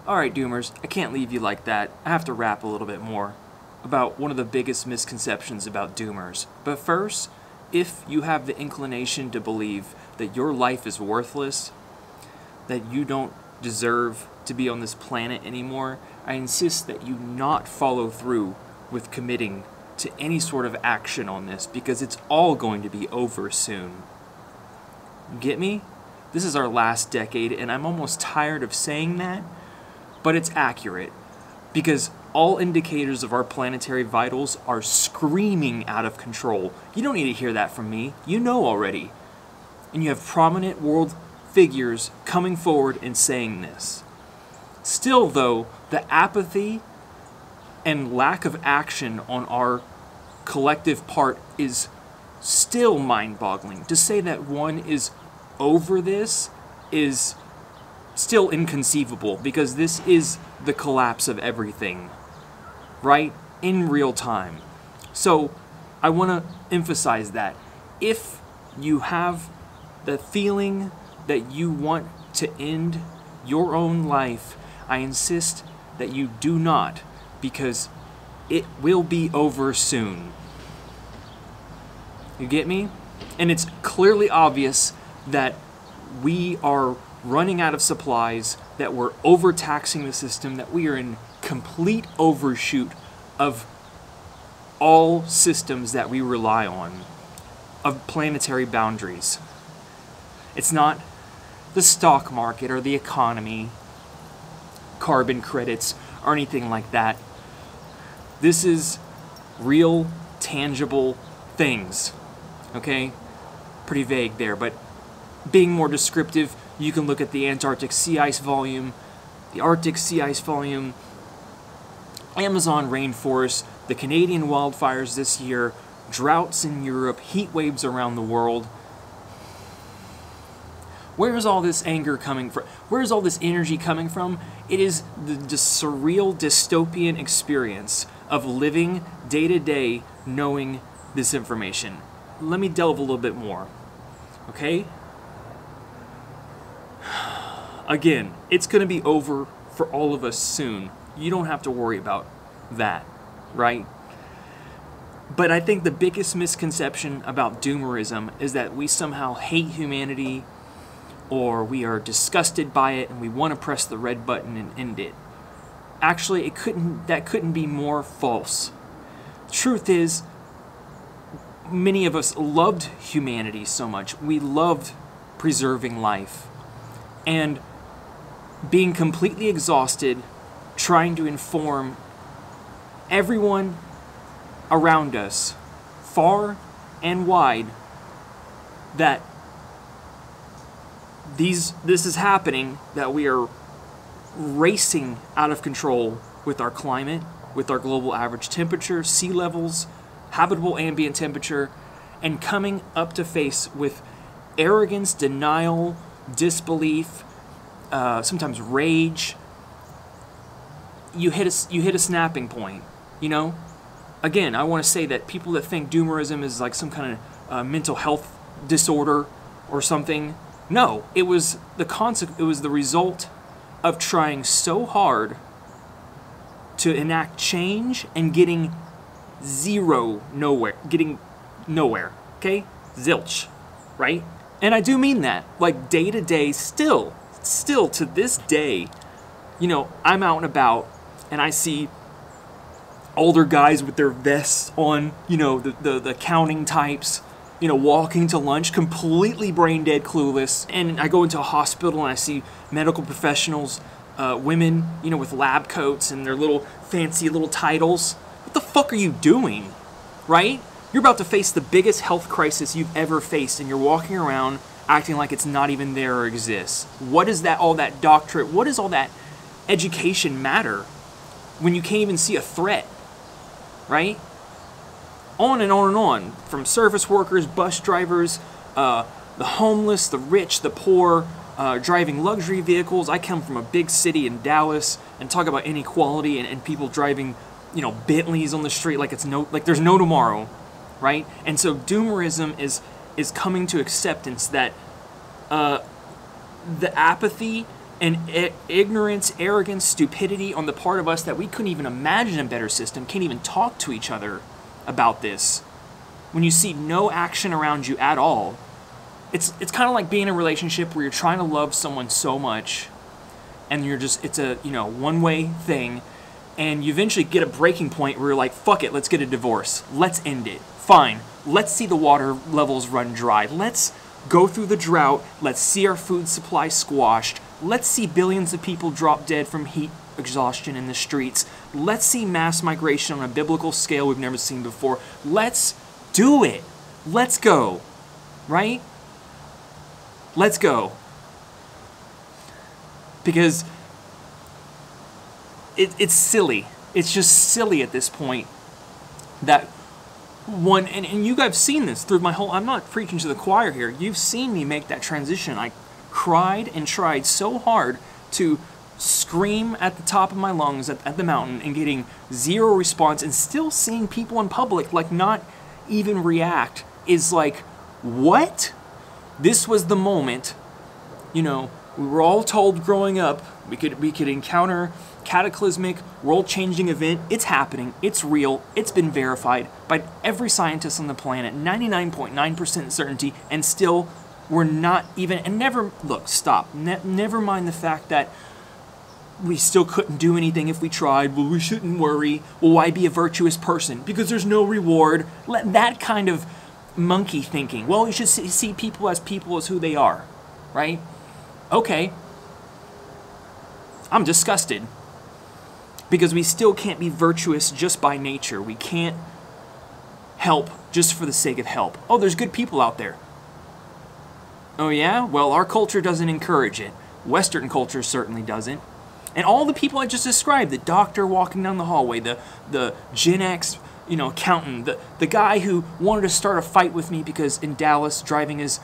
Alright, Doomers, I can't leave you like that. I have to rap a little bit more about one of the biggest misconceptions about Doomers. But first, if you have the inclination to believe that your life is worthless, that you don't deserve to be on this planet anymore, I insist that you not follow through with committing to any sort of action on this, because it's all going to be over soon. Get me? This is our last decade, and I'm almost tired of saying that, but it's accurate, because all indicators of our planetary vitals are screaming out of control. You don't need to hear that from me. You know already. And you have prominent world figures coming forward and saying this. Still, though, the apathy and lack of action on our collective part is still mind-boggling. To say that one is over this is still inconceivable, because this is the collapse of everything, right? In real time. So I want to emphasize that if you have the feeling that you want to end your own life, I insist that you do not, because it will be over soon. You get me? And it's clearly obvious that we are running out of supplies, that we're overtaxing the system, that we are in complete overshoot of all systems that we rely on, of planetary boundaries. It's not the stock market or the economy, carbon credits, or anything like that. This is real, tangible things. Okay? Pretty vague there, but being more descriptive, you can look at the Antarctic sea ice volume, the Arctic sea ice volume, Amazon rainforest, the Canadian wildfires this year, droughts in Europe, heat waves around the world. Where is all this anger coming from? Where is all this energy coming from? It is the surreal dystopian experience of living day to day knowing this information. Let me delve a little bit more, okay? Again, it's going to be over for all of us soon. You don't have to worry about that, right? But I think the biggest misconception about doomerism is that we somehow hate humanity, or we are disgusted by it and we want to press the red button and end it. Actually, that couldn't be more false. Truth is, many of us loved humanity so much. We loved preserving life. And being completely exhausted, trying to inform everyone around us, far and wide, that this is happening, that we are racing out of control with our climate, with our global average temperature, sea levels, habitable ambient temperature, and coming up to face with arrogance, denial, disbelief, sometimes rage. You hit a snapping point, you know? Again, I want to say that people that think doomerism is like some kind of mental health disorder or something, no, it was the result of trying so hard to enact change and getting nowhere, okay? Zilch, right? And I do mean that, like day to day, still to this day, you know, I'm out and about and I see older guys with their vests on, you know, the accounting types, you know, walking to lunch, completely brain dead, clueless. And I go into a hospital and I see medical professionals, women, you know, with lab coats and their little fancy little titles. What the fuck are you doing, right? You're about to face the biggest health crisis you've ever faced, and you're walking around acting like it's not even there or exists. What is that, all that doctorate, what does all that education matter when you can't even see a threat, right? On and on and on, from service workers, bus drivers, the homeless, the rich, the poor, driving luxury vehicles. I come from a big city in Dallas, and talk about inequality and people driving, you know, Bentleys on the street like there's no tomorrow, right? And so doomerism is coming to acceptance that the apathy and ignorance, arrogance, stupidity on the part of us that we couldn't even imagine a better system, can't even talk to each other about this. When you see no action around you at all, it's kind of like being in a relationship where you're trying to love someone so much, and you're just, it's a, you know, one-way thing, and you eventually get a breaking point where you're like, fuck it, let's get a divorce. Let's end it. Fine. Let's see the water levels run dry. Let's go through the drought. Let's see our food supply squashed. Let's see billions of people drop dead from heat exhaustion in the streets. Let's see mass migration on a biblical scale we've never seen before. Let's do it. Let's go. Right? Let's go. Because it's silly. It's just silly at this point that one, and you guys have seen this through my whole, I'm not preaching to the choir here. You've seen me make that transition. I cried and tried so hard to scream at the top of my lungs at the mountain and getting zero response, and still seeing people in public like not even react is like, what? This was the moment, you know, we were all told growing up we could encounter cataclysmic, world-changing event. It's happening. It's real. It's been verified by every scientist on the planet, 99.9% certainty, and still we're not even, and never, look, stop. Never mind the fact that we still couldn't do anything if we tried. Well, we shouldn't worry. Well, why be a virtuous person? Because there's no reward. Let that kind of monkey thinking. Well, you should see people as who they are, right? Okay. I'm disgusted. Because we still can't be virtuous just by nature. We can't help just for the sake of help. Oh, there's good people out there. Oh yeah? Well, our culture doesn't encourage it. Western culture certainly doesn't. And all the people I just described, the doctor walking down the hallway, the Gen X, you know, accountant, the guy who wanted to start a fight with me because in Dallas, driving his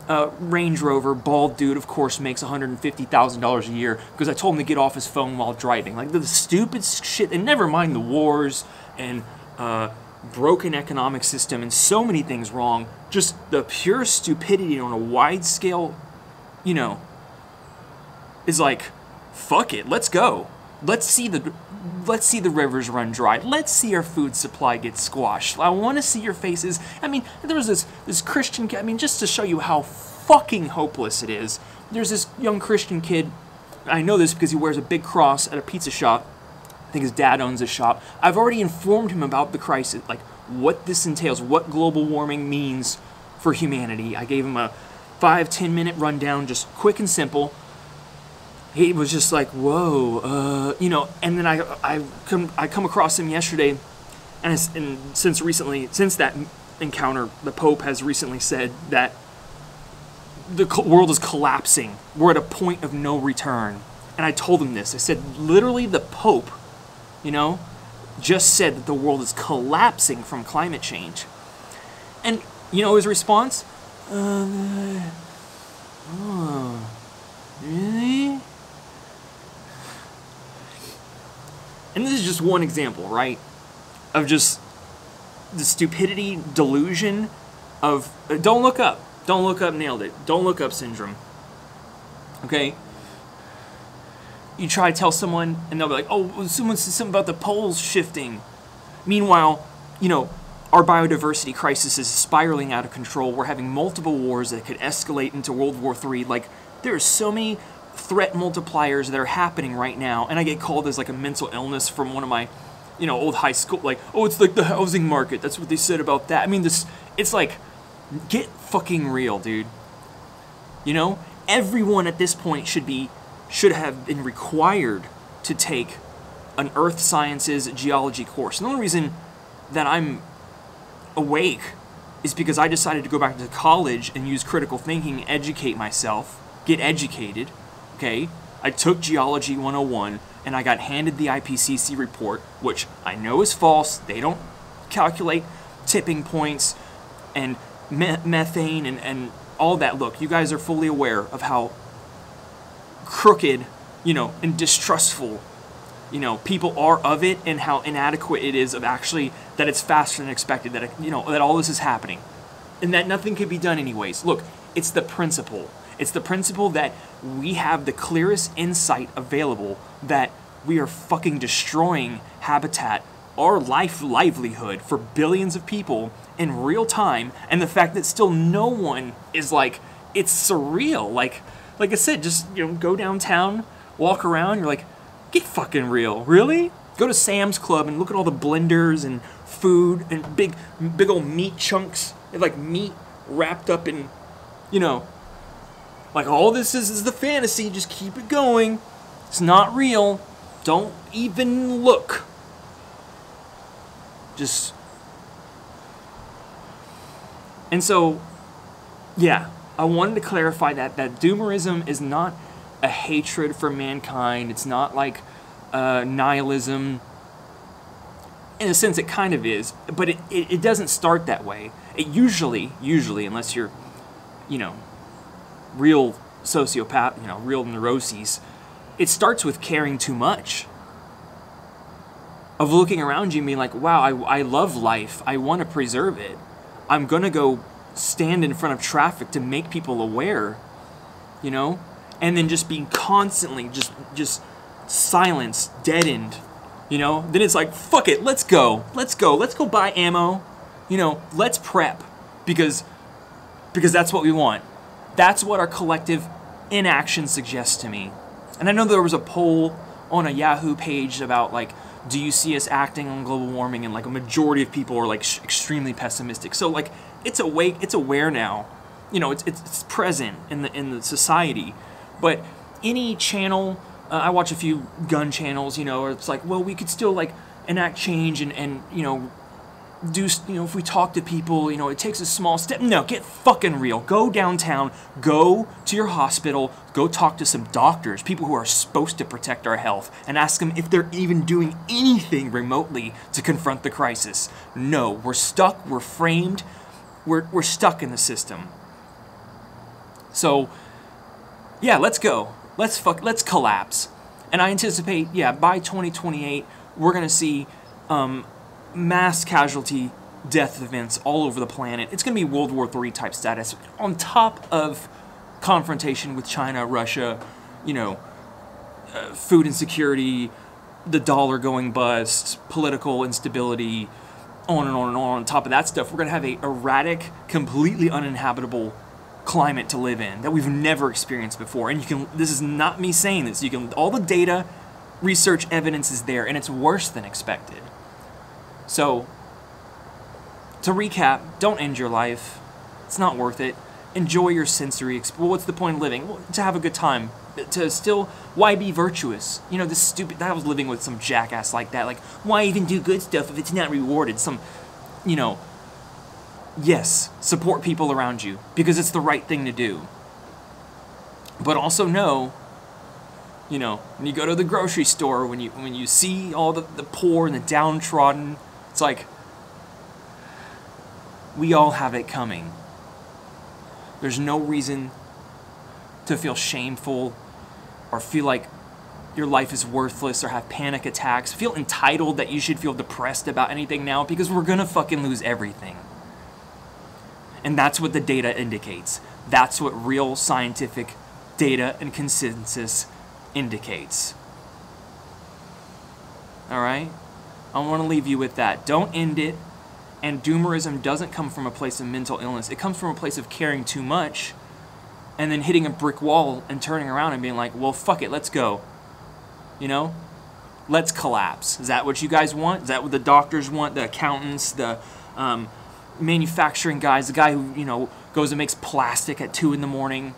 Range Rover, bald dude, of course, makes $150,000 a year because I told him to get off his phone while driving. Like the stupid shit, and never mind the wars and broken economic system and so many things wrong. Just the pure stupidity on a wide scale, you know, is like, fuck it, let's go. Let's see the rivers run dry. Let's see our food supply get squashed. I want to see your faces. I mean, there was this Christian kid, I mean, just to show you how fucking hopeless it is. There's this young Christian kid, I know this because he wears a big cross at a pizza shop. I think his dad owns a shop. I've already informed him about the crisis, like what this entails, what global warming means for humanity. I gave him a 5-10 minute rundown, just quick and simple. He was just like, whoa, you know, and then I come across him yesterday, and since that encounter, the Pope has recently said that the world is collapsing. We're at a point of no return. And I told him this. I said, literally the Pope, you know, just said that the world is collapsing from climate change. And, you know, his response? Oh, really? And this is just one example, right, of just the stupidity, delusion of, don't look up, nailed it, don't look up syndrome, okay? You try to tell someone, and they'll be like, oh, someone said something about the poles shifting. Meanwhile, you know, our biodiversity crisis is spiraling out of control. We're having multiple wars that could escalate into World War III. Like, there are so many threat multipliers that are happening right now, and I get called as like a mental illness from one of my, you know, old high school, like, oh, it's like the housing market, that's what they said about that. I mean, it's like, get fucking real, dude. You know, everyone at this point should have been required to take an earth sciences geology course. And the only reason that I'm awake is because I decided to go back to college and use critical thinking, educate myself, get educated. Okay, I took Geology 101, and I got handed the IPCC report, which I know is false. They don't calculate tipping points and methane and all that. Look, you guys are fully aware of how crooked, you know, and distrustful, you know, people are of it, and how inadequate it is of actually that it's faster than expected, that, you know, that all this is happening, and that nothing can be done anyways. Look, it's the principle. It's the principle that we have the clearest insight available that we are fucking destroying habitat, our livelihood for billions of people in real time, and the fact that still no one is like, it's surreal. Like I said, just, you know, go downtown, walk around, you're like, get fucking real. Really? Go to Sam's Club and look at all the blenders and food and big old meat chunks. They have like meat wrapped up in, you know, like all this is the fantasy. Just keep it going. It's not real. Don't even look. Just. And so, yeah, I wanted to clarify that doomerism is not a hatred for mankind. It's not like nihilism. In a sense, it kind of is, but it doesn't start that way. It usually, unless you're, you know, real sociopath, you know, real neuroses, it starts with caring too much. Of looking around you and being like, wow, I love life. I want to preserve it. I'm going to go stand in front of traffic to make people aware, you know? And then just being constantly just silenced, deadened, you know? Then it's like, fuck it, let's go buy ammo, you know, let's prep, because that's what we want. That's what our collective inaction suggests to me. And I know there was a poll on a Yahoo page about, like, do you see us acting on global warming? And, like, a majority of people are, like, extremely pessimistic. So, like, it's awake, it's aware now. You know, it's present in the society. But any channel, I watch a few gun channels, you know, where it's like, well, we could still, like, enact change and you know, do, you know, if we talk to people, you know, it takes a small step. No, get fucking real. Go downtown, go to your hospital, go talk to some doctors, people who are supposed to protect our health, and ask them if they're even doing anything remotely to confront the crisis. No, we're stuck, we're framed, we're stuck in the system. So, yeah, let's go. Let's collapse. And I anticipate, yeah, by 2028, we're going to see mass casualty death events all over the planet. It's going to be World War III type status, on top of confrontation with China, Russia, you know, food insecurity, the dollar going bust, political instability, on and on and on. On top of that stuff, we're going to have a erratic, completely uninhabitable climate to live in that we've never experienced before. And you can, this is not me saying this, you can, all the data, research evidence is there, and it's worse than expected. So, to recap, don't end your life. It's not worth it. Enjoy your sensory well, what's the point of living? Well, to have a good time. To still, why be virtuous? You know, this stupid, I was living with some jackass like that, like, why even do good stuff if it's not rewarded? Some, you know, yes, support people around you, because it's the right thing to do. But also know, you know, when you go to the grocery store, when you see all the poor and the downtrodden, it's like, we all have it coming. There's no reason to feel shameful or feel like your life is worthless or have panic attacks. Feel entitled that you should feel depressed about anything now, because we're gonna fucking lose everything. And that's what the data indicates. That's what real scientific data and consensus indicates. Alright? I want to leave you with that. Don't end it. And doomerism doesn't come from a place of mental illness. It comes from a place of caring too much and then hitting a brick wall and turning around and being like, well, fuck it, let's go. You know? Let's collapse. Is that what you guys want? Is that what the doctors want? The accountants? The manufacturing guys? The guy who, you know, goes and makes plastic at 2 in the morning?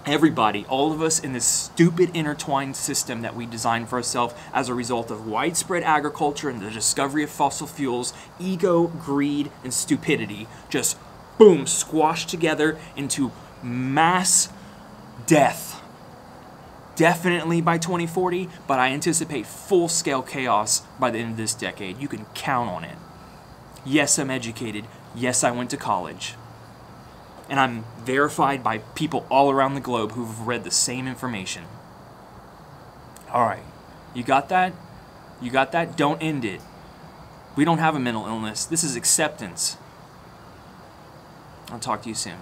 Everybody, all of us in this stupid intertwined system that we designed for ourselves as a result of widespread agriculture and the discovery of fossil fuels, ego, greed, and stupidity, just boom, squashed together into mass death. Definitely by 2040, but I anticipate full-scale chaos by the end of this decade. You can count on it. Yes, I'm educated. Yes, I went to college. And I'm verified by people all around the globe who've read the same information. Alright, you got that? You got that? Don't end it. We don't have a mental illness. This is acceptance. I'll talk to you soon.